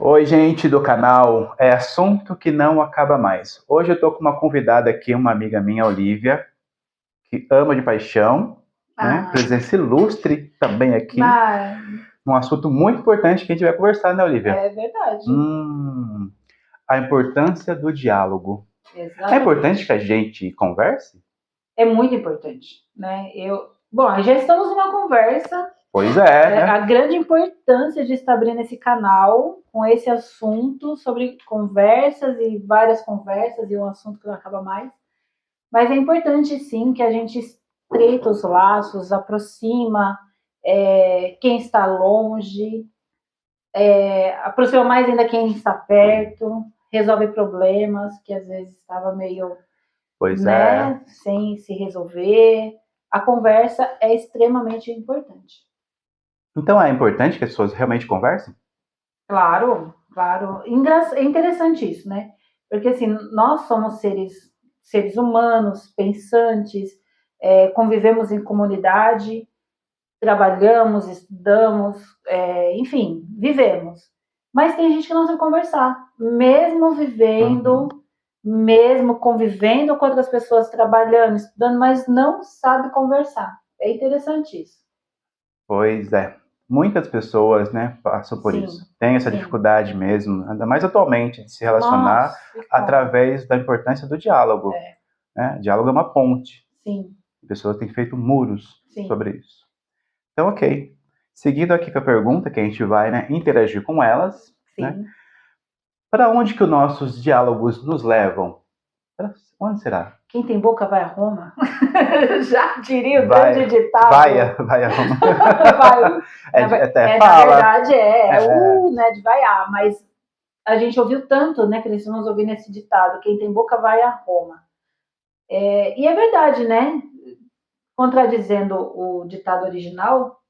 Oi, gente do canal, é assunto que não acaba mais. Hoje eu tô com uma convidada aqui, uma amiga minha, Olivia, que ama de paixão, né? Presença ilustre também aqui, um assunto muito importante que a gente vai conversar, né, Olivia? É verdade. A importância do diálogo. Exatamente. É importante que a gente converse? É muito importante, né? Bom, já estamos numa conversa. Pois é, né? A grande importância de estar abrindo esse canal com esse assunto sobre conversas e várias conversas e um assunto que não acaba mais. Mas é importante, sim, que a gente estreita os laços, aproxima quem está longe, aproxima mais ainda quem está perto, resolve problemas que às vezes estava meio, sem se resolver. A conversa é extremamente importante. Então é importante que as pessoas realmente conversem? Claro, claro. É interessante isso, né? Porque assim, nós somos seres humanos, pensantes, convivemos em comunidade, trabalhamos, estudamos, enfim, vivemos. Mas tem gente que não sabe conversar, mesmo vivendo, mesmo convivendo com outras pessoas, trabalhando, estudando, mas não sabe conversar. É interessante isso. Pois é. Muitas pessoas, né, passam por isso. Tem essa dificuldade mesmo, ainda mais atualmente, de se relacionar através da importância do diálogo. Né? Diálogo é uma ponte. Sim. As pessoas têm feito muros sobre isso. Então, ok. Seguindo aqui com a pergunta, que a gente vai, né, interagir com elas. Né? Para onde que os nossos diálogos nos levam? Onde será? Quem tem boca vai a Roma. Já diria o grande ditado. Vai a Roma. Na verdade, né, de vaiar, mas a gente ouviu tanto, né, crescemos ouvindo esse ditado, quem tem boca vai a Roma. E é verdade, né? Contradizendo o ditado original,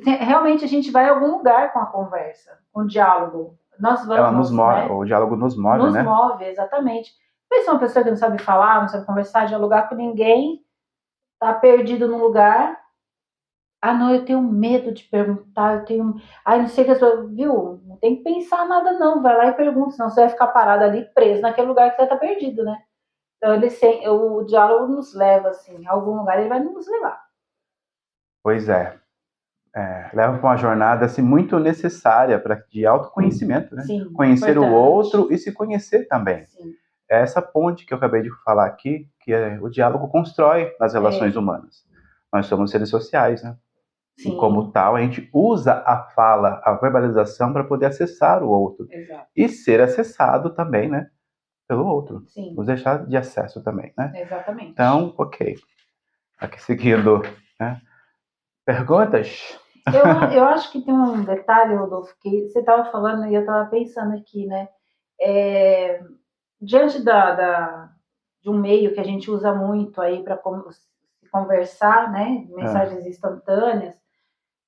realmente a gente vai a algum lugar com a conversa, com o diálogo. Nós vamos, o diálogo nos move, né? Nos move, exatamente. Mas se uma pessoa que não sabe falar, não sabe conversar, dialogar com ninguém, tá perdido num lugar. Ah, não, eu tenho medo de perguntar, eu tenho. Ai, não sei o que as pessoas. Viu? Não tem que pensar nada, não. Vai lá e pergunta, senão você vai ficar parado ali, preso naquele lugar que você tá perdido, né? Então, o diálogo nos leva, assim, a algum lugar ele vai nos levar. Pois é. Leva para uma jornada assim, muito necessária de autoconhecimento, né? Sim, conhecer o outro e se conhecer também. Sim. É essa ponte que eu acabei de falar aqui, que o diálogo constrói nas relações humanas. Nós somos seres sociais, né? Sim. E como tal, a gente usa a fala, a verbalização para poder acessar o outro. Exato. E ser acessado também, né? Pelo outro. Sim. Nos deixar de acesso também, né? Exatamente. Então, ok. Aqui seguindo, né? Perguntas? Eu acho que tem um detalhe, Rodolfo, que você estava falando e eu estava pensando aqui, né? Diante de um meio que a gente usa muito aí para conversar, né? Mensagens instantâneas.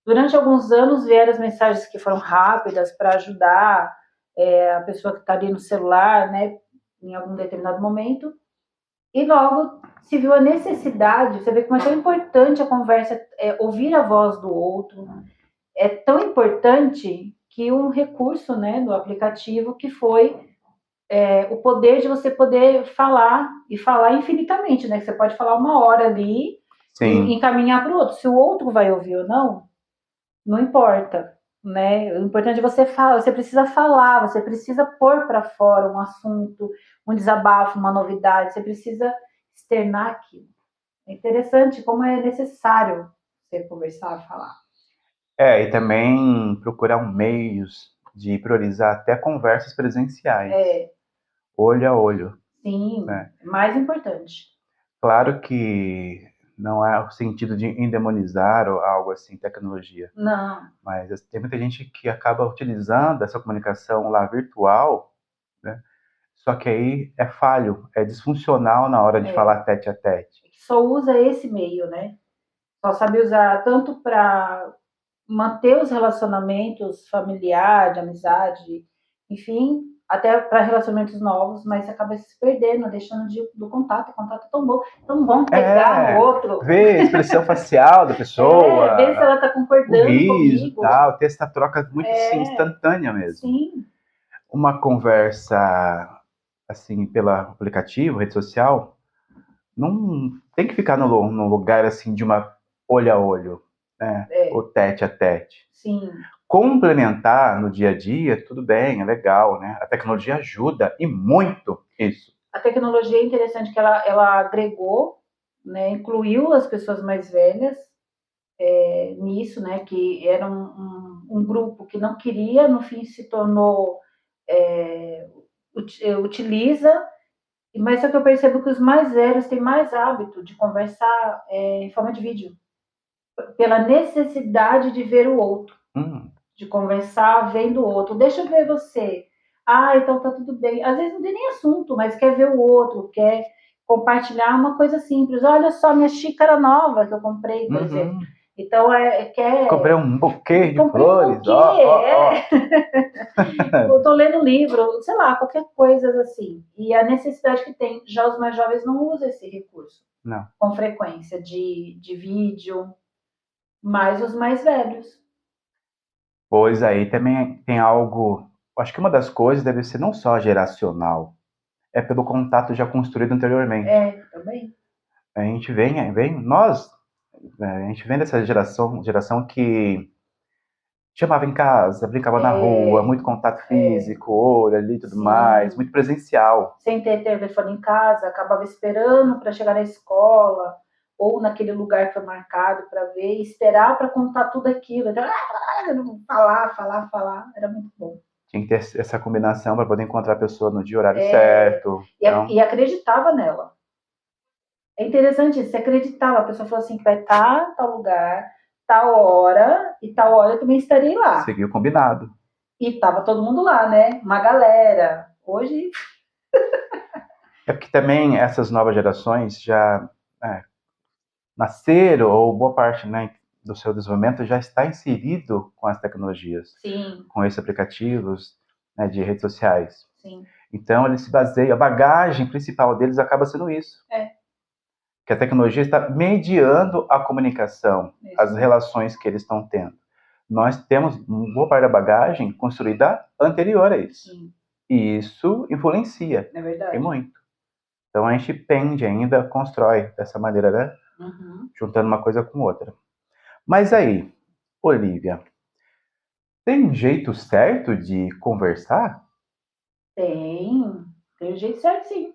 Durante alguns anos vieram as mensagens que foram rápidas para ajudar a pessoa que está ali no celular, né? Em algum determinado momento. E logo se viu a necessidade, você vê como é tão importante a conversa, ouvir a voz do outro. É tão importante que um recurso, né, do aplicativo que foi o poder de você poder falar e falar infinitamente, né? Que você pode falar uma hora ali e encaminhar para o outro. Se o outro vai ouvir ou não, não importa, né? O importante é você falar, você precisa falar, você precisa pôr para fora um assunto, um desabafo, uma novidade, você precisa externar aquilo. É interessante como é necessário você conversar, falar. E também procurar meios de priorizar até conversas presenciais. Olho a olho. Sim, né? Mais importante. Claro que não é o sentido de endemonizar ou algo assim, tecnologia. Não. Mas tem muita gente que acaba utilizando essa comunicação lá virtual, né? Só que aí é falho, é disfuncional na hora de falar tete a tete. Só usa esse meio, né? Só sabe usar tanto para manter os relacionamentos familiares, de amizade, enfim, até para relacionamentos novos, mas você acaba se perdendo, deixando do contato. O contato é tão bom pegar o outro. Ver a expressão facial da pessoa. Ver se ela está concordando o riso, comigo. Tal, ter essa troca muito assim, instantânea mesmo. Sim. Uma conversa assim pelo aplicativo, rede social, não tem que ficar no lugar assim de uma olho a olho, né? O tete a tete. Sim. Complementar no dia a dia, tudo bem, é legal, né? A tecnologia ajuda e muito isso. A tecnologia é interessante que ela agregou, né? Incluiu as pessoas mais velhas nisso, né? Que era um grupo que não queria, no fim se tornou utiliza. Mas só que eu percebo que os mais velhos têm mais hábito de conversar em forma de vídeo, pela necessidade de ver o outro, de conversar vendo o outro. Deixa eu ver você. Então tá tudo bem. Às vezes não tem nem assunto, mas quer ver o outro, quer compartilhar uma coisa simples. Olha só minha xícara nova que eu comprei, por exemplo. Então, comprei um buquê de flores. Eu tô lendo livro, sei lá, qualquer coisa assim. E a necessidade que tem. Já os mais jovens não usam esse recurso. Não. Com frequência de vídeo, mas os mais velhos. Pois aí também tem algo... Acho que uma das coisas deve ser não só geracional, é pelo contato já construído anteriormente. Também. A gente a gente vem dessa geração que chamava em casa, brincava na rua, muito contato físico, olho ali e tudo mais, muito presencial. Sem ter telefone em casa, acabava esperando para chegar na escola ou naquele lugar que foi marcado para ver e esperar para contar tudo aquilo. Então, falar, era muito bom. Tinha que ter essa combinação para poder encontrar a pessoa no dia e horário certo. E acreditava nela. É interessante isso, você acreditava, a pessoa falou assim que vai estar em tal lugar, tal hora, e tal hora eu também estarei lá. Seguiu combinado. E tava todo mundo lá, né? Uma galera. Hoje... É porque também essas novas gerações já nasceram, ou boa parte, né, do seu desenvolvimento já está inserido com as tecnologias. Sim. Com esses aplicativos, né, de redes sociais. Sim. Então, eles se baseiam, a bagagem principal deles acaba sendo isso. Que a tecnologia está mediando a comunicação, as relações que eles estão tendo. Nós temos boa parte da bagagem construída anterior a isso. Sim. E isso influencia. É verdade. E muito. Então, a gente pende ainda, constrói dessa maneira, né? Juntando uma coisa com outra. Mas aí, Olivia, tem um jeito certo de conversar? Tem um jeito certo, sim.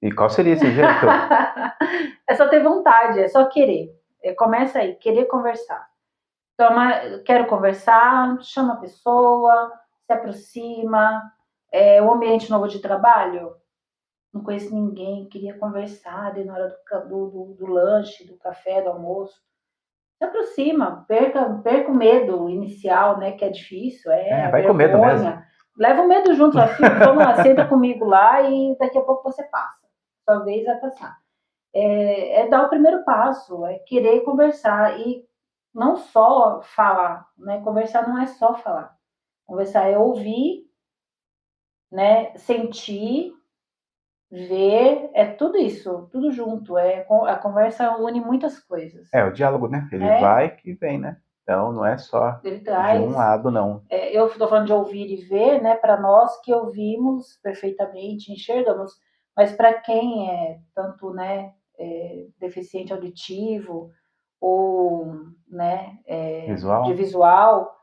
E qual seria esse jeito? É só ter vontade, é só querer. Começa aí, querer conversar. Quero conversar, chama a pessoa, se aproxima. Um ambiente novo de trabalho, não conheço ninguém, queria conversar na hora do lanche, do café, do almoço. Se aproxima, perca o medo inicial, né, que é difícil, vai com medo mesmo. Leva o medo junto, vamos lá, senta comigo lá e daqui a pouco você passa. Sua vez vai passar. Dar o primeiro passo, é querer conversar e não só falar, né? Conversar não é só falar. Conversar é ouvir, né? Sentir, ver, é tudo isso, tudo junto. A conversa une muitas coisas. O diálogo, né? Ele vai e vem, né? Então, não é só de um lado, não. Eu estou falando de ouvir e ver, né? Para nós que ouvimos perfeitamente, enxergamos, mas para quem é tanto, né, deficiente auditivo ou, né, de visual,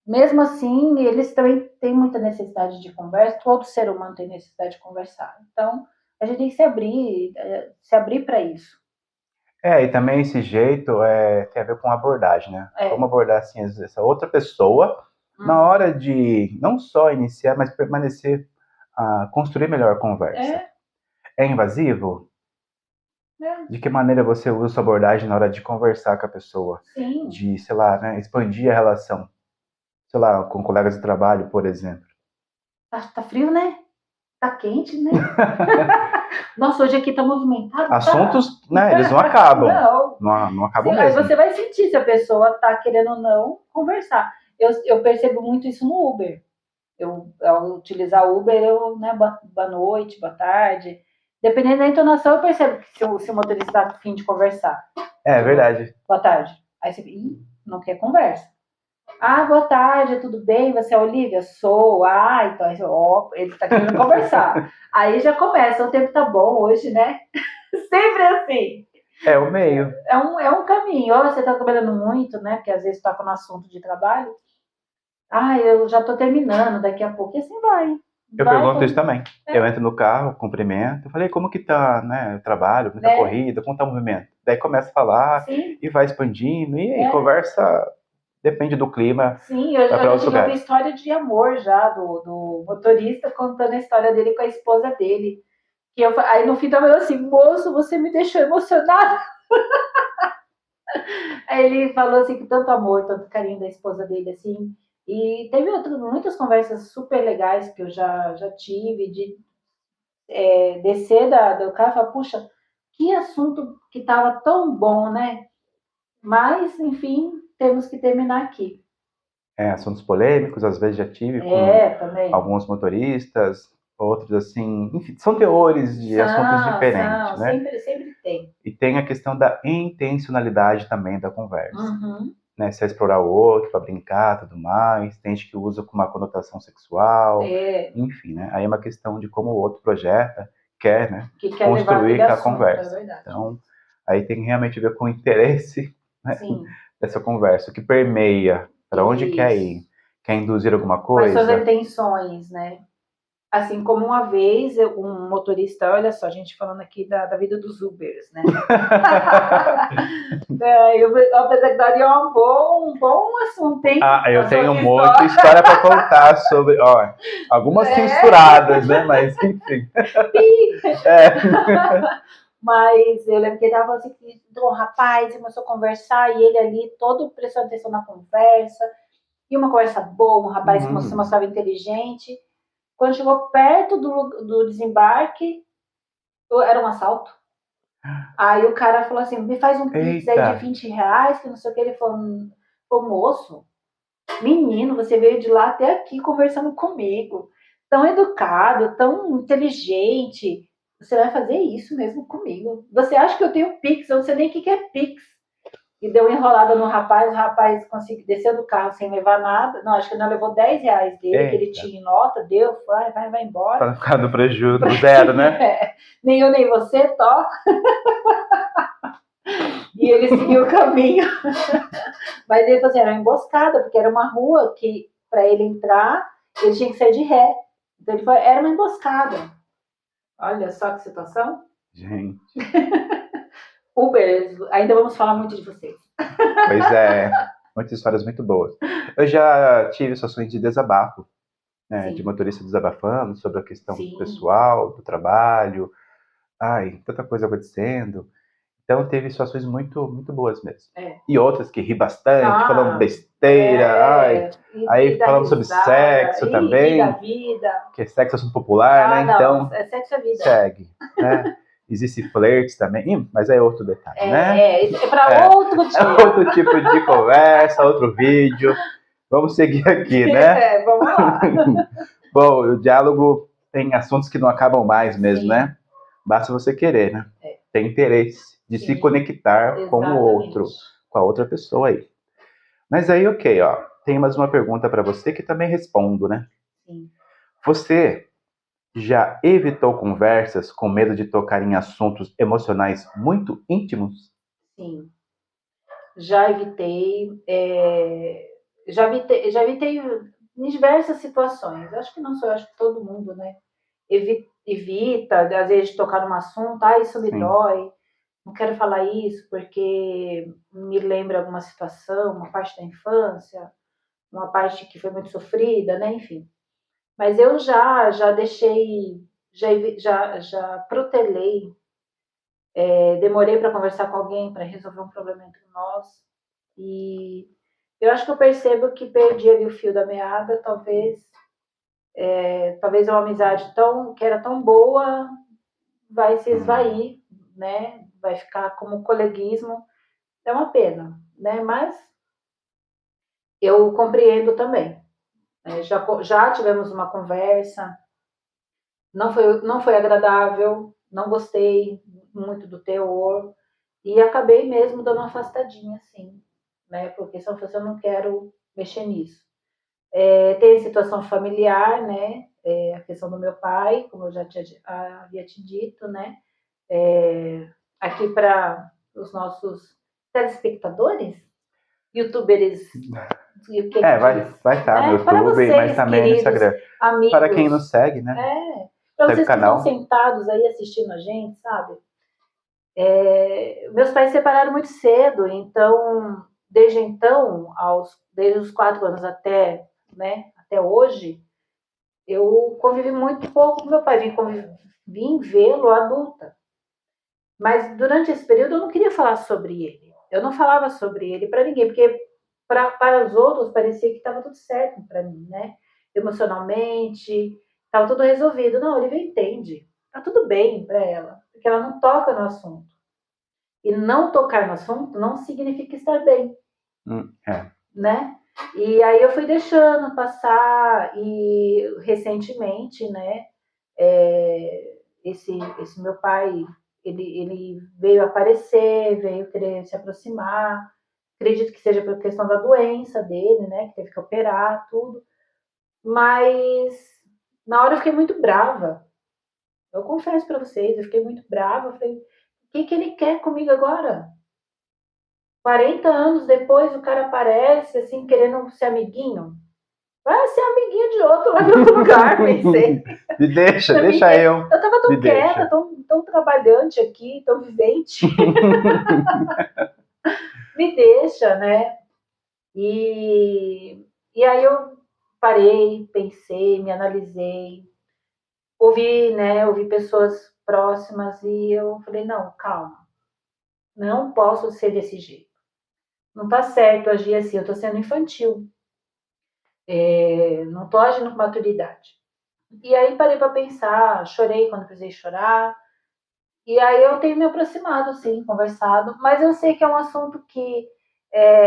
mesmo assim, eles também têm muita necessidade de conversa, todo ser humano tem necessidade de conversar. Então, a gente tem que se abrir para isso. E também esse jeito tem a ver com abordagem, né? Como abordar assim, essa outra pessoa na hora de não só iniciar, mas permanecer, construir melhor a conversa. É invasivo? De que maneira você usa sua abordagem na hora de conversar com a pessoa? Sim. De, sei lá, né, expandir a relação. Sei lá, com colegas de trabalho, por exemplo. Tá frio, né? Tá quente, né? Nossa, hoje aqui tá movimentado. Assuntos, né, eles não acabam. Não acabam mesmo. Aí você vai sentir se a pessoa tá querendo ou não conversar. Eu percebo muito isso no Uber. Ao utilizar o Uber, né, boa noite, boa tarde. Dependendo da entonação, eu percebo que se o motorista está a fim de conversar. É verdade. Boa tarde. Aí você não quer conversa. Ah, boa tarde, tudo bem? Você é a Olivia? Sou. Ah, então ele está querendo conversar. Aí já começa, o tempo tá bom hoje, né? Sempre assim. É o meio. É um caminho. Ou você está trabalhando muito, né? Porque às vezes toca no assunto de trabalho. Ah, eu já estou terminando daqui a pouco. E assim vai. Eu pergunto isso também. Eu entro no carro, cumprimento, eu falei, como que tá, né, o trabalho, como tá a corrida, como tá o movimento? Daí começa a falar e vai expandindo, e aí conversa, depende do clima. Sim, eu já vi história de amor já, do motorista contando a história dele com a esposa dele. Aí no fim tava assim, moço, você me deixou emocionada. Aí ele falou assim, com tanto amor, tanto carinho da esposa dele, assim. E teve muitas conversas super legais que eu já tive, de descer do carro e falar, puxa, que assunto que tava tão bom, né? Mas, enfim, temos que terminar aqui. Assuntos polêmicos, às vezes já tive com alguns motoristas, outros assim, enfim, são teores de assuntos diferentes, né? Sempre tem. E tem a questão da intencionalidade também da conversa. Né, se é explorar o outro para brincar, tudo mais, tem gente que usa com uma conotação sexual, enfim, né? Aí é uma questão de como o outro projeta, quer, né, construir a conversa. Então, aí tem que realmente ver com o interesse, né, dessa conversa, o que permeia, para onde quer ir, quer induzir alguma coisa. Quais suas intenções, né? Assim como uma vez, um motorista, olha só, a gente falando aqui da vida dos Ubers, né? Apesar que daria um bom assunto, hein? Eu tenho muita história para contar sobre, algumas censuradas, né? Mas, enfim. Mas eu lembro que ele tava assim, um rapaz começou a conversar, e ele ali, todo prestando atenção na conversa, e uma conversa boa, um rapaz que se mostrava inteligente. Quando chegou perto do desembarque, era um assalto. Aí o cara falou assim, me faz um pix aí de 20 reais, que não sei o que. Ele falou, moço, menino, você veio de lá até aqui conversando comigo. Tão educado, tão inteligente. Você vai fazer isso mesmo comigo? Você acha que eu tenho pix? Eu não sei nem o que é pix. E deu uma enrolada no rapaz, o rapaz conseguiu descer do carro sem levar nada. Não, acho que não levou 10 reais dele, que ele tinha em nota, deu, vai embora. Para ficar no prejuízo, do zero, né? Nem eu, nem você, tó. E ele seguiu o caminho. Mas ele falou assim, era uma emboscada, porque era uma rua que, para ele entrar, ele tinha que sair de ré. Então ele falou, era uma emboscada. Olha só que situação. Gente. Uber, ainda vamos falar muito de vocês. Pois é, muitas histórias muito boas. Eu já tive situações de desabafo, né, de motorista desabafando sobre a questão pessoal, do trabalho, tanta coisa acontecendo. Então teve situações muito, muito boas mesmo. E outras que ri bastante, falando besteira, aí falando sobre sexo também. Da vida. Que é sexo assunto popular, né? Então, sexo é vida. Segue, né? Existe flerte também, mas é outro detalhe, né? É para outro tipo. É outro tipo de conversa, outro vídeo. Vamos seguir aqui, né? Vamos lá. Bom, o diálogo tem assuntos que não acabam mais mesmo, né? Basta você querer, né? Tem interesse de se conectar com o outro, com a outra pessoa aí. Mas aí, ok, tem mais uma pergunta para você que também respondo, né? Sim. Você já evitou conversas com medo de tocar em assuntos emocionais muito íntimos? Sim. Já evitei. Já evitei em diversas situações. Acho que não sou, acho que todo mundo, né? Evita, às vezes, de tocar num assunto, isso me dói, não quero falar isso porque me lembra alguma situação, uma parte da infância, uma parte que foi muito sofrida, né? Enfim. Mas eu já deixei, já protelei, demorei para conversar com alguém para resolver um problema entre nós. E eu acho que eu percebo que perdi ali o fio da meada, talvez uma amizade que era tão boa vai se esvair, né? Vai ficar como coleguismo. É uma pena, né? Mas eu compreendo também. Já tivemos uma conversa, não foi agradável, não gostei muito do teor, e acabei mesmo dando uma afastadinha, assim, né? Porque se eu não quero mexer nisso. Tem a situação familiar, né? A questão do meu pai, como eu já havia te dito, né? Aqui para os nossos telespectadores, youtubers, o que vai estar no né? Para YouTube, vocês, mas também no Instagram. amigos, para quem nos segue, né? Para vocês que estão sentados aí assistindo a gente, sabe? Meus pais se separaram muito cedo, então, desde os 4 anos até hoje, eu convivi muito pouco com meu pai, vim vê-lo adulta. Mas durante esse período eu não queria falar sobre ele. Eu não falava sobre ele para ninguém, porque para os outros parecia que estava tudo certo para mim, né? Emocionalmente, estava tudo resolvido. Não, Olivia entende. Tá tudo bem para ela, porque ela não toca no assunto. E não tocar no assunto não significa estar bem. Né? E aí eu fui deixando passar e recentemente, né, esse meu pai, ele veio aparecer, veio querer se aproximar. Acredito que seja por questão da doença dele, né, que teve que operar, tudo. Mas na hora eu fiquei muito brava. Eu confesso para vocês, eu fiquei muito brava. Eu falei, o que ele quer comigo agora? 40 anos depois o cara aparece assim, querendo ser amiguinho. Vai ser amiguinho de outro lá em outro lugar, pensei. Me deixa eu. Eu tava tão quieta, tão trabalhante aqui, tão vivente. Me deixa, né? E aí eu parei, pensei, me analisei, ouvi pessoas próximas e eu falei, não, calma, não posso ser desse jeito. Não tá certo agir assim, eu tô sendo infantil. Não tô agindo com maturidade. E aí parei para pensar, chorei quando precisei chorar. E aí eu tenho me aproximado, sim, conversado, mas eu sei que é um assunto que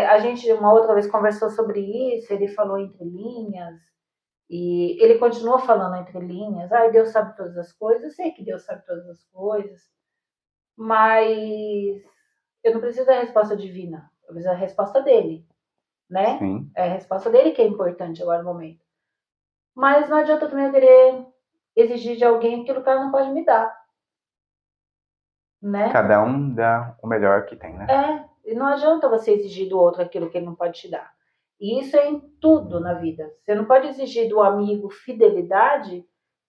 a gente uma outra vez conversou sobre isso, ele falou entre linhas, e ele continua falando entre linhas, Deus sabe todas as coisas, eu sei que Deus sabe todas as coisas, mas eu não preciso da resposta divina, eu preciso da resposta dele, né? Sim. É a resposta dele que é importante agora no momento. Mas não adianta também eu querer exigir de alguém aquilo que ela não pode me dar. Né? Cada um dá o melhor que tem, né? E não adianta você exigir do outro aquilo que ele não pode te dar. E isso é em tudo na vida. Você não pode exigir do amigo fidelidade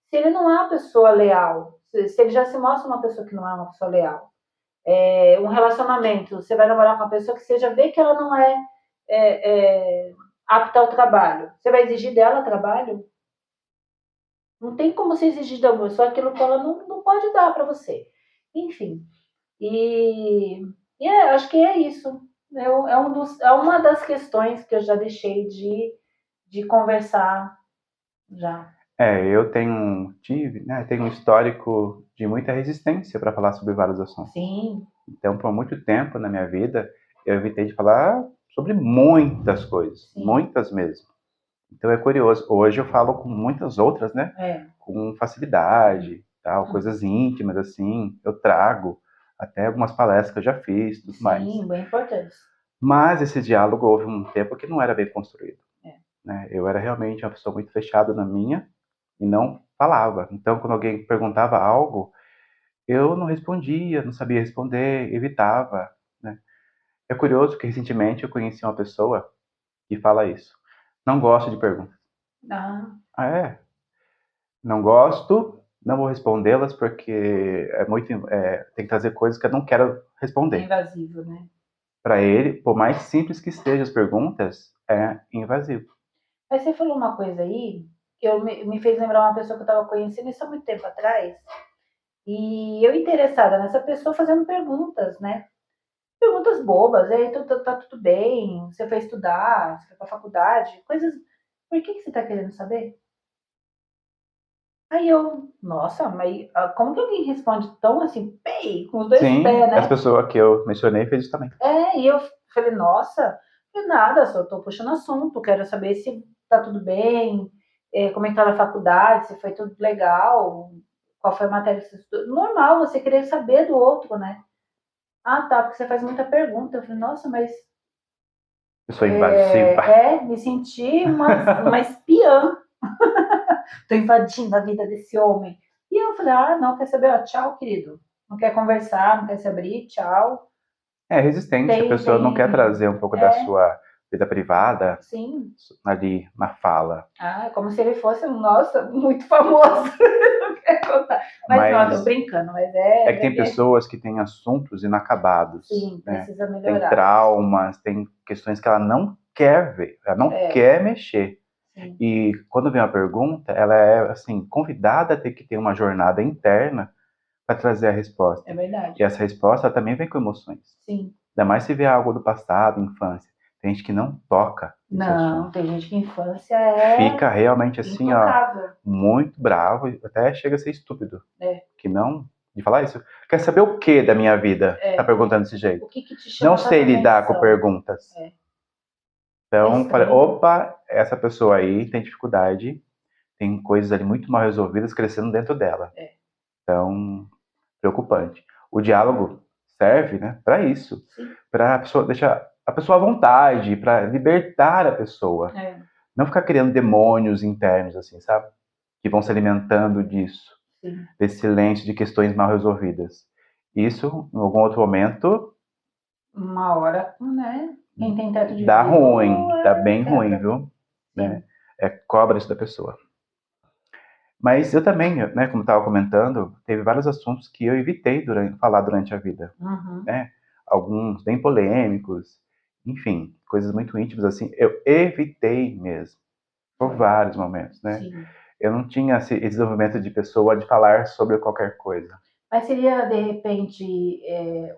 se ele não é uma pessoa leal. Se ele já se mostra uma pessoa que não é uma pessoa leal. Um relacionamento, você vai namorar com uma pessoa que você já vê que ela não é apta ao trabalho. Você vai exigir dela trabalho? Não tem como você exigir da pessoa aquilo que ela não pode dar para você. Enfim. Acho que é isso. É uma das questões que eu já deixei de conversar já. Eu tenho um histórico de muita resistência para falar sobre vários assuntos. Sim. Então, por muito tempo na minha vida, eu evitei de falar sobre muitas coisas, Sim. Muitas mesmo. Então é curioso. Hoje eu falo com muitas outras, né? Com facilidade, tal, coisas íntimas assim. Eu trago até algumas palestras que eu já fiz, tudo mais. Sim, bem importante. Mas esse diálogo houve um tempo que não era bem construído. Né? Eu era realmente uma pessoa muito fechada na minha e não falava. Então, quando alguém perguntava algo, eu não respondia, não sabia responder, evitava. Né? É curioso que recentemente eu conheci uma pessoa que fala isso. Não gosto de perguntas. É? Não gosto, não vou respondê-las porque tem que trazer coisas que eu não quero responder. É invasivo, né? Para ele, por mais simples que estejam as perguntas, é invasivo. Mas você falou uma coisa aí que me fez lembrar uma pessoa que eu estava conhecendo isso há muito tempo atrás. E eu interessada nessa pessoa fazendo perguntas, né? Perguntas bobas. E aí, tá tudo bem? Você foi estudar? Você foi pra faculdade? Coisas. Por que você tá querendo saber? Aí nossa, mas como que alguém responde tão assim, pei, com os dois pés, né? Essa pessoa que eu mencionei fez isso também. E eu falei, nossa, nada, só tô puxando assunto, quero saber se tá tudo bem, como é que tá na faculdade, se foi tudo legal, qual foi a matéria que você estudou. Normal você querer saber do outro, né? Ah, tá, porque você faz muita pergunta. Eu falei, nossa, mas Pessoa invasiva. me senti uma espiã. Tô invadindo a vida desse homem. E eu falei, ah, não, quer saber? Ó, tchau, querido. Não quer conversar, não quer se abrir, tchau. Resistência, a pessoa não quer trazer um pouco da sua vida privada sim. ali na fala. Ah, como se ele fosse, nossa, muito famoso. Não quer contar. Mas não, tô brincando, mas é que tem pessoas que têm assuntos inacabados. Sim, precisa melhorar. Tem traumas, tem questões que ela não quer ver, ela não quer mexer. Sim. E quando vem uma pergunta, ela é assim, convidada a ter que ter uma jornada interna para trazer a resposta. É verdade. E essa resposta também vem com emoções. Sim. Ainda mais se vê algo do passado, infância. Tem gente que não toca. Não, tem gente que infância fica realmente assim, intocável. Ó, muito bravo, até chega a ser estúpido. Que não, de falar isso. Quer saber o que da minha vida? Tá perguntando desse jeito. O que te chama não sei lidar com perguntas. Então, falei, opa, essa pessoa aí tem dificuldade, tem coisas ali muito mal resolvidas crescendo dentro dela. Então, preocupante. O diálogo serve, né, para isso, para a pessoa deixar a pessoa à vontade, para libertar a pessoa. Não ficar criando demônios internos, assim, sabe? Que vão se alimentando disso, desse silêncio, de questões mal resolvidas. Isso, em algum outro momento... Uma hora, né? Quem tem teto de dá ruim, dá bem ruim, viu? Né? Cobra isso da pessoa. Mas eu também, né, como estava comentando, teve vários assuntos que eu evitei falar durante a vida. Né? Alguns bem polêmicos, enfim, coisas muito íntimas, assim, eu evitei mesmo, por vários momentos, né? Eu não tinha esse desenvolvimento de pessoa de falar sobre qualquer coisa. Mas seria, de repente,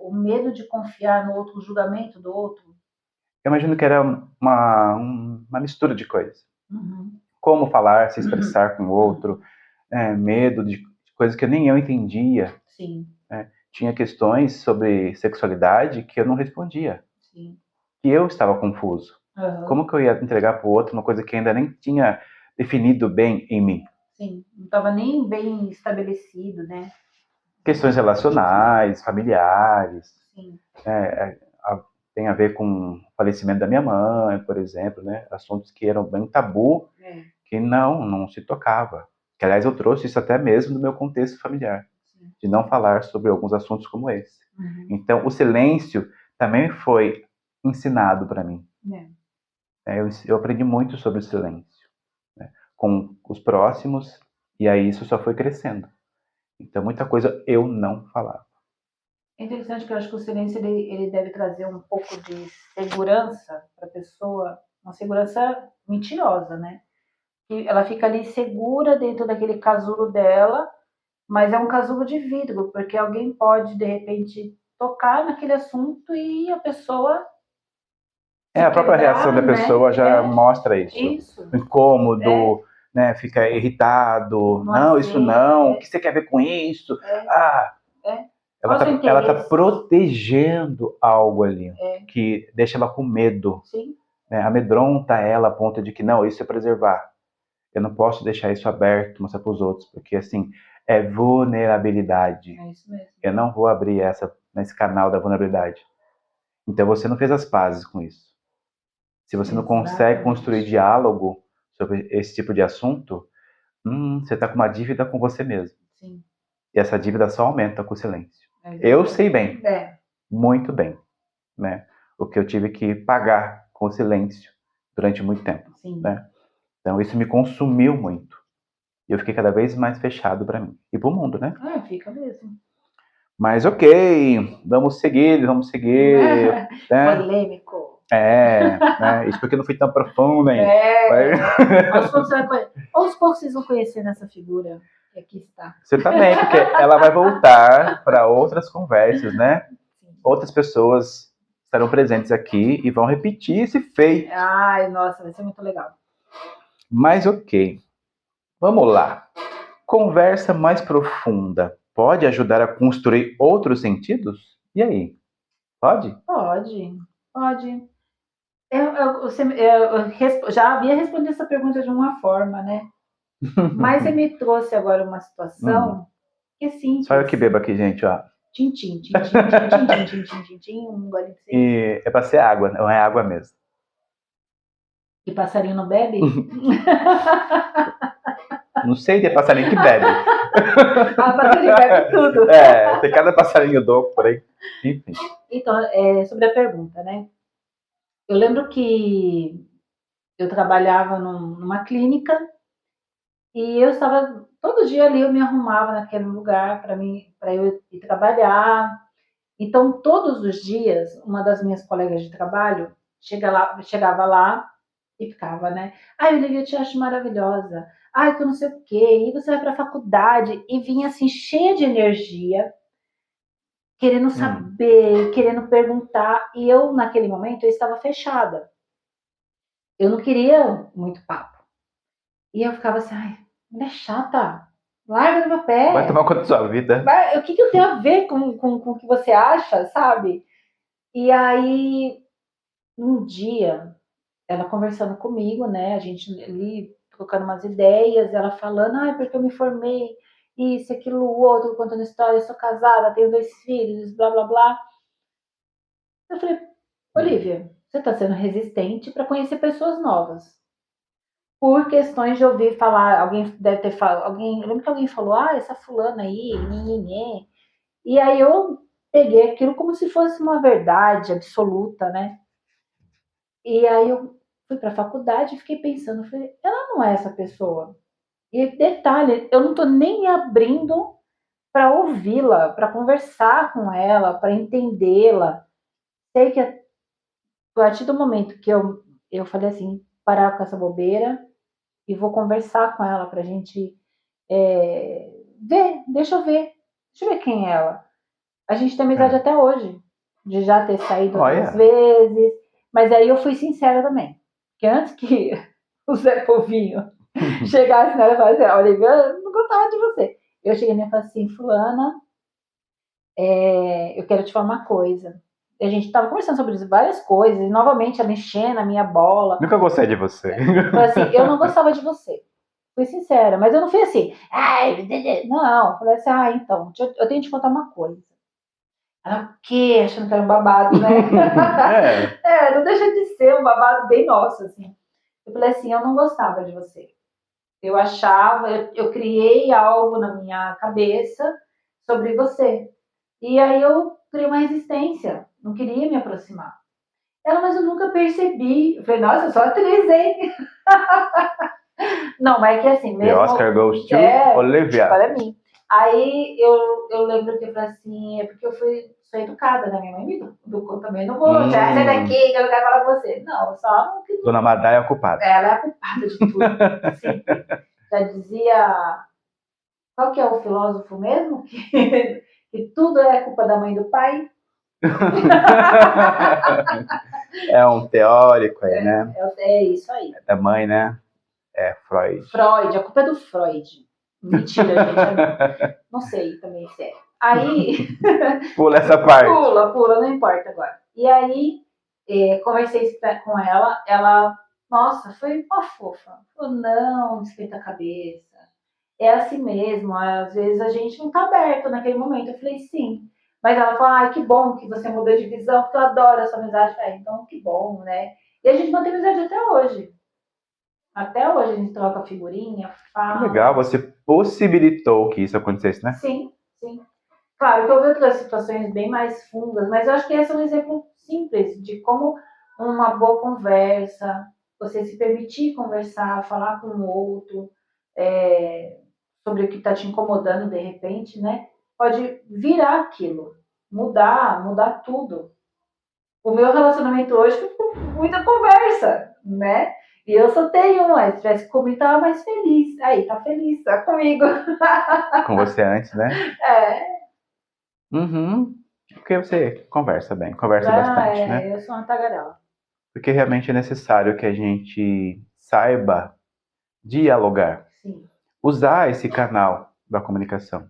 o medo de confiar no outro, o julgamento do outro? Eu imagino que era uma mistura de coisas. Como falar, se expressar com o outro, medo de coisas que nem eu entendia. Tinha questões sobre sexualidade que eu não respondia. Que eu estava confuso. Como que eu ia entregar para o outro uma coisa que ainda nem tinha definido bem em mim? Não estava nem bem estabelecido, né? Questões relacionais, familiares. Tem a ver com o falecimento da minha mãe, por exemplo, né? Assuntos que eram bem tabu, que não se tocava. Que, aliás, eu trouxe isso até mesmo do meu contexto familiar, de não falar sobre alguns assuntos como esse. Então, o silêncio também foi ensinado para mim. Eu aprendi muito sobre o silêncio, né? Com os próximos, e aí isso só foi crescendo. Então, muita coisa eu não falava. É interessante que eu acho que o silêncio ele deve trazer um pouco de segurança para a pessoa, uma segurança mentirosa, né? Que ela fica ali segura dentro daquele casulo dela, mas é um casulo de vidro, porque alguém pode, de repente, tocar naquele assunto e a pessoa... a própria reação da pessoa já mostra isso. Incômodo, né? Fica irritado. Não, isso não. O que você quer ver com isso? Ela está protegendo algo ali que deixa ela com medo. Né? Amedronta ela a ponto de que, não, isso é preservar. Eu não posso deixar isso aberto, mostrar para os outros, porque, assim, é vulnerabilidade. É isso mesmo. Eu não vou abrir nesse canal da vulnerabilidade. Então, você não fez as pazes com isso. Se você não consegue construir diálogo sobre esse tipo de assunto, você está com uma dívida com você mesmo. E essa dívida só aumenta com o silêncio. Eu sei bem, muito bem, né? O que eu tive que pagar com o silêncio durante muito tempo. Né? Então, isso me consumiu muito. E eu fiquei cada vez mais fechado para mim. E para o mundo, né? Fica mesmo. Mas ok, vamos seguir. Né? Polêmico. Né? Isso porque eu não fui tão profundo, hein? Aos poucos vocês vão conhecer essa figura que aqui está. Você também, porque ela vai voltar para outras conversas, né? Outras pessoas estarão presentes aqui e vão repetir esse feito. Ai, nossa, vai ser muito legal. Mas ok, vamos lá. Conversa mais profunda pode ajudar a construir outros sentidos? E aí? Pode? Pode. Eu já havia respondido essa pergunta de uma forma, né? Mas você me trouxe agora uma situação que é simples. Só eu que bebo aqui, gente, ó. Tintim, tintim, tintim, tintim, tintim, tintim, um golinho de E é pra ser água, não é água mesmo. E passarinho não bebe? Não sei de passarinho que bebe. Passarinho bebe tudo. Tem cada passarinho louco por aí. Enfim. Então, sobre a pergunta, né? Eu lembro que eu trabalhava numa clínica e eu estava todo dia ali, eu me arrumava naquele lugar para eu ir trabalhar. Então, todos os dias, uma das minhas colegas de trabalho chegava lá e ficava, né? Ai, Olivia, eu te acho maravilhosa. Ai, que eu não sei o quê. E você vai para a faculdade e vinha assim, cheia de energia, querendo saber, querendo perguntar. E eu, naquele momento, eu estava fechada. Eu não queria muito papo. E eu ficava assim, ai, mulher chata, larga do meu pé. Vai tomar conta da sua vida. O que eu tenho a ver com o que você acha, sabe? E aí, um dia, ela conversando comigo, né? A gente ali trocando umas ideias, ela falando, ai, porque eu me formei, isso, aquilo, o outro, contando história, eu sou casada, tenho 2 filhos, blá, blá, blá. Eu falei, Olivia, você está sendo resistente para conhecer pessoas novas. Por questões de ouvir falar, alguém deve ter falado, eu lembro que alguém falou, essa fulana aí, nhenhenhê. E aí eu peguei aquilo como se fosse uma verdade absoluta, né? E aí eu fui para a faculdade e fiquei pensando, falei, ela não é essa pessoa. E detalhe, eu não estou nem me abrindo para ouvi-la, para conversar com ela, para entendê-la. Sei que a partir do momento que eu falei assim, parar com essa bobeira e vou conversar com ela para a gente ver, deixa eu ver quem é ela. A gente tem amizade até hoje, de já ter saído outras vezes, mas aí eu fui sincera também, porque antes que o Zé Povinho chegasse nela e falasse, olha, eu não gostava de você. Eu cheguei nela e falei assim, fulana, eu quero te falar uma coisa. A gente estava conversando sobre várias coisas, e novamente ela enchendo a minha bola. Nunca gostei de você. Falei assim, eu não gostava de você. Fui sincera, mas eu não fui assim, não, falei assim, então, eu tenho que te contar uma coisa. Ela, o quê? Achando que era um babado, né? Não deixa de ser um babado bem nosso, assim. Eu falei assim, eu não gostava de você. Eu achava, eu criei algo na minha cabeça sobre você. E aí eu criei uma resistência, não queria me aproximar. Ela, mas eu nunca percebi. Eu falei, nossa, eu sou atriz, hein? Não, mas é que assim, mesmo... The Oscar goes to Olivia. Para mim. Aí eu lembro que eu falei assim, é porque eu sou educada, né? Minha mãe me educou também. Não vou, já sai daqui, que eu não quero falar com você. Não, só... Dona Madá é a culpada. Ela é a culpada de tudo. Sim. Já dizia... Qual que é o filósofo mesmo? Que tudo é culpa da mãe e do pai. É um teórico aí, né? É isso aí. É da mãe, né? É Freud. Freud, a culpa é do Freud. Mentira, gente. Não sei também se é. Aí... Pula essa parte. Pula, não importa agora. E aí, conversei com ela, nossa, foi uma fofa. Falou, não, esquenta a cabeça. É assim mesmo, às vezes a gente não tá aberto naquele momento. Eu falei, sim. Mas ela falou, ai, que bom que você mudou de visão, porque eu adoro essa amizade. Então, que bom, né? E a gente mantém amizade até hoje. Até hoje a gente troca figurinha, fala. Que legal, você possibilitou que isso acontecesse, né? Sim. Claro que houve outras situações bem mais fundas, mas eu acho que esse é um exemplo simples de como uma boa conversa, você se permitir conversar, falar com o outro sobre o que está te incomodando de repente, né? Pode virar aquilo, mudar tudo. O meu relacionamento hoje foi com muita conversa, né? E eu só tenho uma, se tivesse comigo, tava mais feliz. Aí, tá feliz, tá comigo. Com você antes, né? Porque você conversa bem, conversa bastante, né? Eu sou uma tagarela. Porque realmente é necessário que a gente saiba dialogar. Sim. Usar esse canal da comunicação.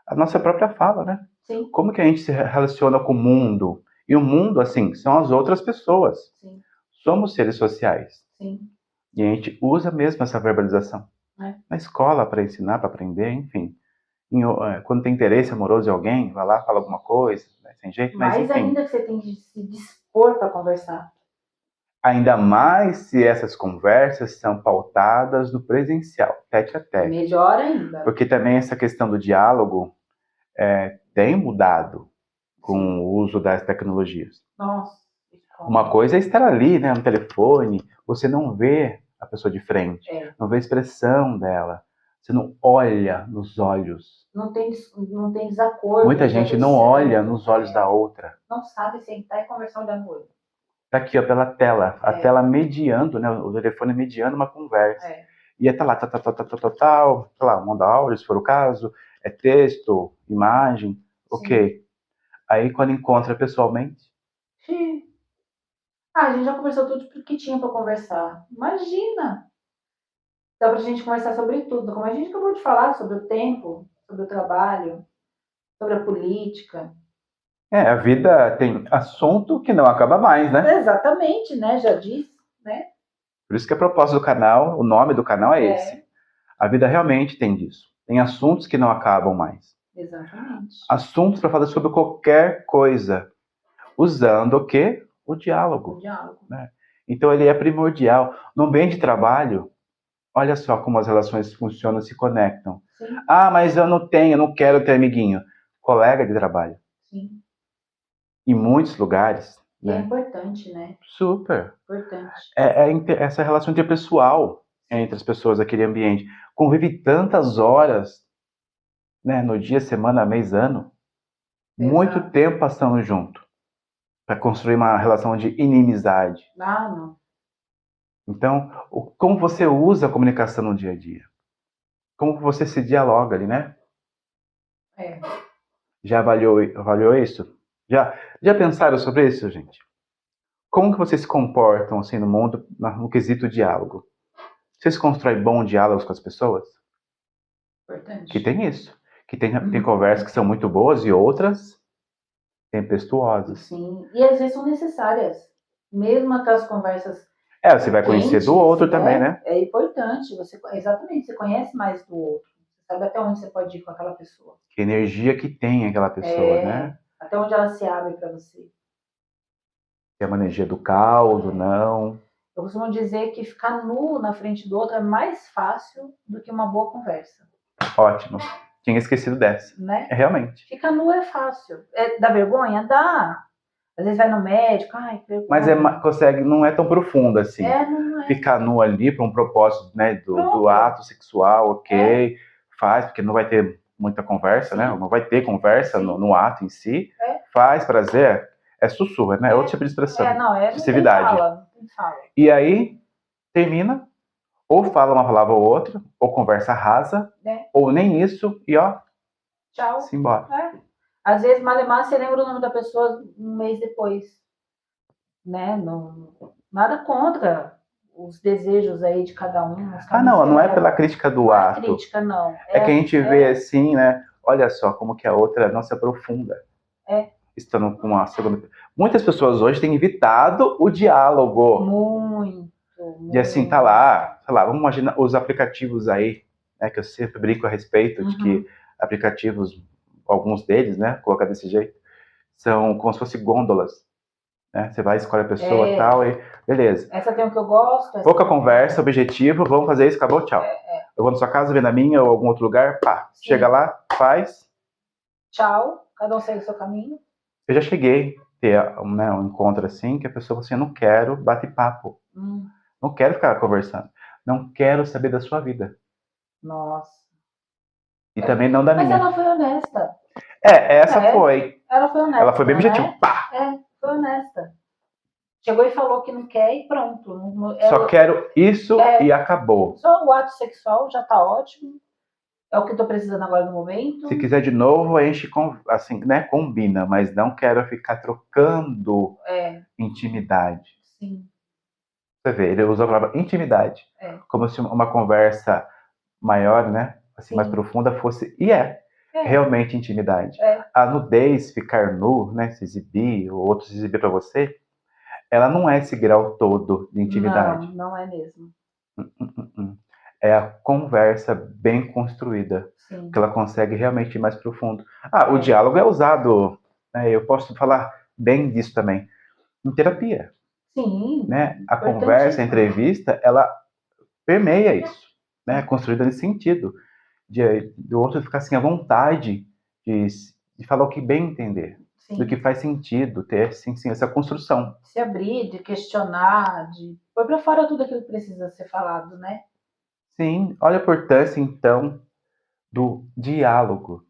A nossa própria fala, né? Sim. Como que a gente se relaciona com o mundo? E o mundo, assim, são as outras pessoas. Sim. somos seres sociais. Sim. E a gente usa mesmo essa verbalização. Na escola, para ensinar, para aprender, enfim. Quando tem interesse amoroso de alguém, vai lá, fala alguma coisa, né, sem jeito, mas Mais enfim. ainda que você tem que se dispor para conversar. Ainda mais se essas conversas são pautadas no presencial, tete a tete. Melhor ainda. Porque também essa questão do diálogo tem mudado com Sim. o uso das tecnologias. Nossa. Uma coisa é estar ali, né, no telefone, você não vê a pessoa de frente, não vê a expressão dela, você não olha nos olhos. Não tem desacordo. Muita gente não olha nos olhos da outra. Não sabe sentar e conversar olhando no olho. Tá aqui, ó, pela tela, a tela mediando, né, o telefone mediando uma conversa. E tá lá, sei lá, manda áudio, se for o caso, é texto, imagem, Sim. ok. Aí quando encontra pessoalmente... Sim. A gente já conversou tudo que tinha para conversar. Imagina! Dá pra gente conversar sobre tudo, como a gente acabou de falar, sobre o tempo, sobre o trabalho, sobre a política. A vida tem assunto que não acaba mais, né? Exatamente, né? Já disse, né? Por isso que a proposta do canal, o nome do canal é esse. A vida realmente tem disso. Tem assuntos que não acabam mais. Exatamente. Assuntos para falar sobre qualquer coisa. Usando o quê? O diálogo. O diálogo. Né? Então ele é primordial. No ambiente de trabalho, olha só como as relações funcionam, se conectam. Sim. Ah, mas eu não quero ter amiguinho. Colega de trabalho. Sim. Em muitos lugares. E né? É importante, né? Super. Importante. Essa relação interpessoal entre as pessoas daquele ambiente. Convive tantas horas, né, no dia, semana, mês, ano. Exato. Muito tempo passando junto. Para construir uma relação de inimizade. Não. Então, como você usa a comunicação no dia a dia? Como você se dialoga ali, né? Já avaliou isso? Já pensaram sobre isso, gente? Como que vocês se comportam assim no mundo, no quesito diálogo? Vocês constroem bons diálogos com as pessoas? Importante. Que tem isso. Que tem conversas que são muito boas e outras tempestuosas. Sim, e às vezes são necessárias. Mesmo aquelas conversas... você vai conhecer do outro também, né? É importante. Exatamente, você conhece mais do outro. Você sabe até onde você pode ir com aquela pessoa. Que energia que tem aquela pessoa, né? Até onde ela se abre para você. É uma energia do caos, não. Eu costumo dizer que ficar nu na frente do outro é mais fácil do que uma boa conversa. Ótimo. Tinha esquecido dessa. Né? Realmente. Ficar nu é fácil. Dá vergonha? Dá. Às vezes vai no médico, ai, que vergonha. Mas não é tão profundo assim. Não é. Ficar nu ali para um propósito, né, do ato sexual, ok. Faz, porque não vai ter muita conversa, Sim. né? Não vai ter conversa no ato em si. Faz prazer. É sussurro, né? É outro tipo de expressão. Excessividade. Não fala. E aí, termina, ou fala uma palavra ou outra, ou conversa rasa, ou nem isso, e ó, tchau. Se embora. Às vezes, malemar, você lembra o nome da pessoa um mês depois. Né? Nada contra os desejos aí de cada um. Não é pela crítica do ato. Não é crítica, não. É que a gente vê assim, né? Olha só como que a outra não se aprofunda. Estando com uma segunda... Muitas pessoas hoje têm evitado o diálogo. Muito. E assim, tá lá, sei lá, vamos imaginar os aplicativos aí, né? Que eu sempre brinco a respeito de que aplicativos, alguns deles, né? Colocar desse jeito, são como se fossem gôndolas. Né? Você vai, escolhe a pessoa e tal, e beleza. Essa tem o que eu gosto. Pouca conversa, objetivo, vamos fazer isso, acabou, tchau. Eu vou na sua casa, vem na minha ou algum outro lugar, pá. Sim. Chega lá, faz. Tchau, cada um segue o seu caminho. Eu já cheguei a ter um encontro assim, que a pessoa falou assim, eu não quero bater papo. Não quero ficar conversando. Não quero saber da sua vida. Nossa. E também não da minha. Mas ela foi honesta. Essa foi. Ela foi honesta. Ela foi bem objetiva. Pá! Foi honesta. Chegou e falou que não quer e pronto. Só quero isso e acabou. Só o ato sexual já tá ótimo. É o que eu tô precisando agora no momento. Se quiser de novo, a gente assim, né, combina, mas não quero ficar trocando intimidade. Sim. Você vê, ele usou a palavra intimidade. Como se uma conversa maior, né, assim, mais profunda fosse, realmente intimidade. A nudez, ficar nu, né, se exibir, ou outros se exibir para você, ela não é esse grau todo de intimidade. Não é mesmo. É a conversa bem construída, Sim. que ela consegue realmente ir mais profundo. O diálogo é usado, né, eu posso falar bem disso também, em terapia. Sim. Né? A conversa, a entrevista, ela permeia isso, né? Construída nesse sentido, do outro ficar assim à vontade de falar o que bem entender, sim, do que faz sentido, ter sim, essa construção. Se abrir, de questionar, de pôr para fora tudo aquilo que precisa ser falado, né? Sim, olha a importância, então, do diálogo.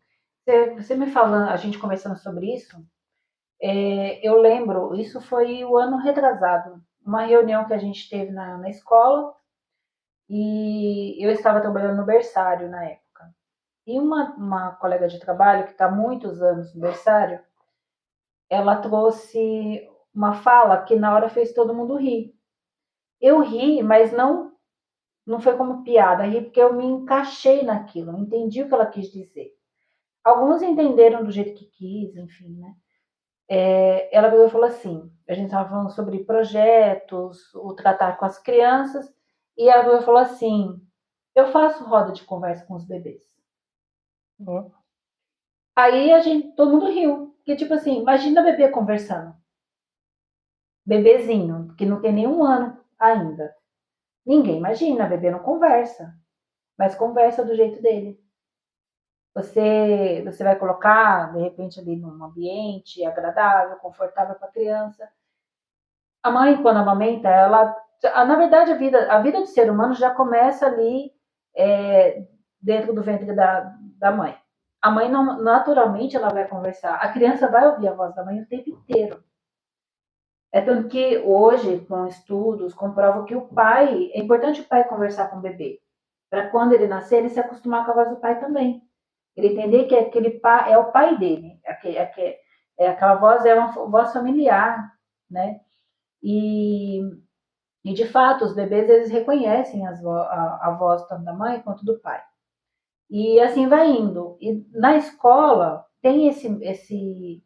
Você me falando, a gente conversando sobre isso, eu lembro, isso foi o ano retrasado, uma reunião que a gente teve na escola, e eu estava trabalhando no berçário na época. E uma colega de trabalho, que está há muitos anos no berçário, ela trouxe uma fala que na hora fez todo mundo rir. Eu ri, mas não foi como piada, ri porque eu me encaixei naquilo, entendi o que ela quis dizer. Alguns entenderam do jeito que quis, enfim, né? Ela falou assim, a gente estava falando sobre projetos, o tratar com as crianças, e ela falou assim, eu faço roda de conversa com os bebês. Aí todo mundo riu, porque tipo assim, imagina bebê conversando. Bebezinho, que não tem nenhum ano ainda. Ninguém imagina, bebê não conversa, mas conversa do jeito dele. Você vai colocar, de repente, ali num ambiente agradável, confortável para a criança. A mãe, quando amamenta, na verdade, a vida do ser humano já começa ali dentro do ventre da mãe. A mãe, não, naturalmente, ela vai conversar. A criança vai ouvir a voz da mãe o tempo inteiro. É tanto que hoje, com estudos, comprovam que é importante o pai conversar com o bebê, para quando ele nascer, ele se acostumar com a voz do pai também. Ele entender que aquele pai é o pai dele, aquela voz é uma voz familiar, né? E de fato, os bebês, eles reconhecem a voz tanto da mãe quanto do pai. E assim vai indo. E na escola, tem esse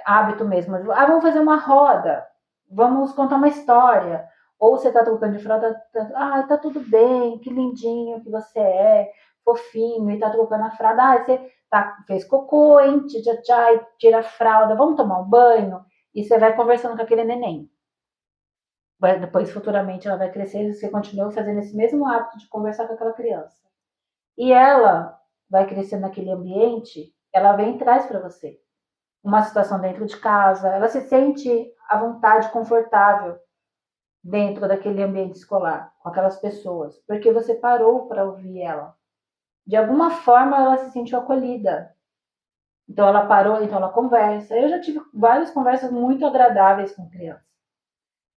hábito mesmo. Vamos fazer uma roda, vamos contar uma história. Ou você tá trocando de fralda, tá tudo bem, que lindinho que você é, fofinho, e tá trocando a fralda. Você fez cocô, hein, tchá, tira a fralda, vamos tomar um banho. E você vai conversando com aquele neném. Depois, futuramente, ela vai crescer e você continua fazendo esse mesmo hábito de conversar com aquela criança. E ela vai crescer naquele ambiente, ela vem e traz para você uma situação dentro de casa, ela se sente à vontade, confortável dentro daquele ambiente escolar, com aquelas pessoas, porque você parou para ouvir ela. De alguma forma, ela se sentiu acolhida. Então, ela parou, então ela conversa. Eu já tive várias conversas muito agradáveis com crianças.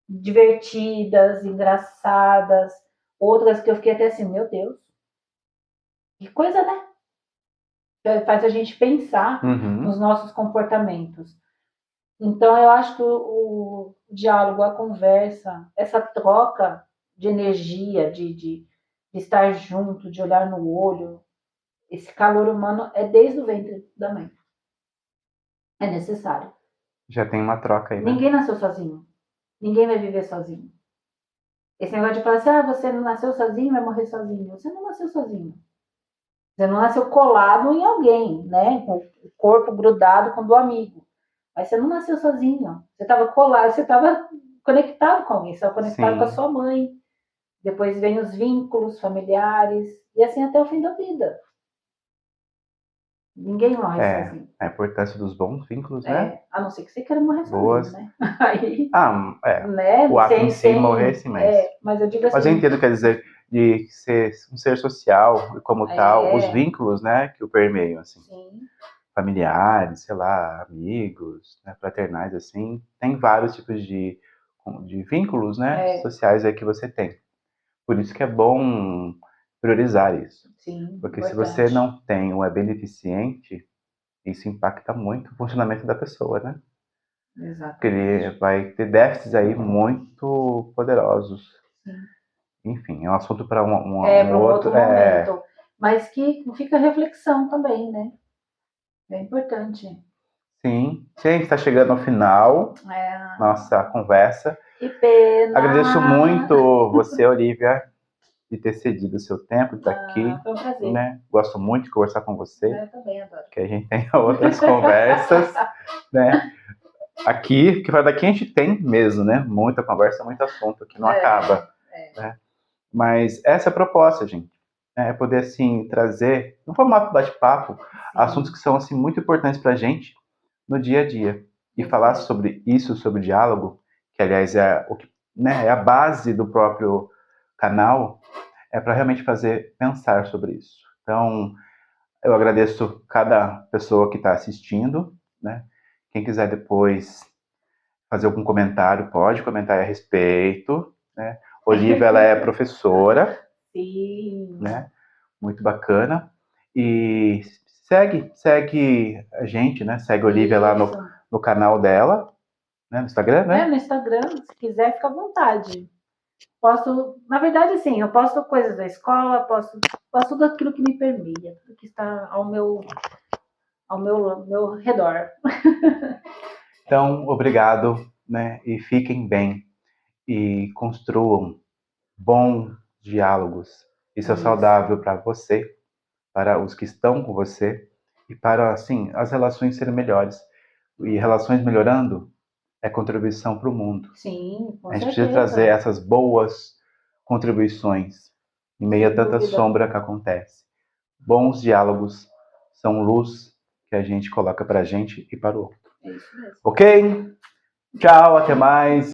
Divertidas, engraçadas, outras que eu fiquei até assim, meu Deus, que coisa, né? Faz a gente pensar nos nossos comportamentos. Então, eu acho que o diálogo, a conversa, essa troca de energia, de estar junto, de olhar no olho, esse calor humano é desde o ventre da mãe. É necessário. Já tem uma troca aí, né? Ninguém nasceu sozinho. Ninguém vai viver sozinho. Esse negócio de falar assim, você não nasceu sozinho, vai morrer sozinho. Você não nasceu sozinho. Você não nasceu colado em alguém, né? Com o corpo grudado com o do amigo. Mas você não nasceu sozinho. Você estava colado, você estava conectado com alguém, você estava conectado com a sua mãe. Depois vem os vínculos familiares, e assim até o fim da vida. Ninguém morre sozinho. A importância dos bons vínculos, né? A não ser que você queira morrer sozinho, né? Aí, né? O ato em si morrer, sim, mas eu digo assim... Mas eu entendo, quer dizer, de ser um ser social, e como tal, os vínculos, né, que o permeiam, assim. Sim. Familiares, sei lá, amigos, né, fraternais, assim. Tem vários tipos de vínculos, né, sociais aí que você tem. Por isso que é bom priorizar isso. Sim, porque importante. Se você não tem ou é bem deficiente, isso impacta muito o funcionamento da pessoa, né? Exato. Porque ele vai ter déficits aí muito poderosos. Sim. Enfim, é um assunto para um outro momento. Mas que fica reflexão também, né? É importante. Sim. Gente, está chegando ao final nossa conversa. Que pena. Agradeço muito você, Olivia, de ter cedido o seu tempo, de estar aqui. Foi um prazer. Né? Gosto muito de conversar com você. Eu também adoro. Que a gente tenha outras conversas, né? Aqui, porque daqui a gente tem mesmo, né? Muita conversa, muito assunto que não acaba. Né? Mas essa é a proposta, gente. É poder, assim, trazer, no formato bate-papo, assuntos que são, assim, muito importantes pra gente no dia a dia. E falar sobre isso, sobre o diálogo, que, aliás, é o que, né, é a base do próprio canal, é para realmente fazer pensar sobre isso. Então, eu agradeço cada pessoa que está assistindo, né? Quem quiser depois fazer algum comentário, pode comentar a respeito, né? Olivia, ela é professora. Sim. Né? Muito bacana. E segue a gente, né? Segue a Olivia lá no canal dela, né? No Instagram, né? No Instagram, se quiser, fica à vontade. Posto, na verdade, sim, eu posto coisas da escola, posto tudo aquilo que me permeia, tudo que está ao meu redor. Então, obrigado, né? E fiquem bem e construam bons diálogos. Isso é saudável para você, para os que estão com você e para, assim, as relações serem melhores. E relações melhorando é contribuição para o mundo. Sim, com a gente certeza. precisa trazer essas boas contribuições em meio a tanta sombra que acontece. Bons diálogos são luz que a gente coloca para a gente e para o outro. É isso mesmo. Ok? Tchau, até mais.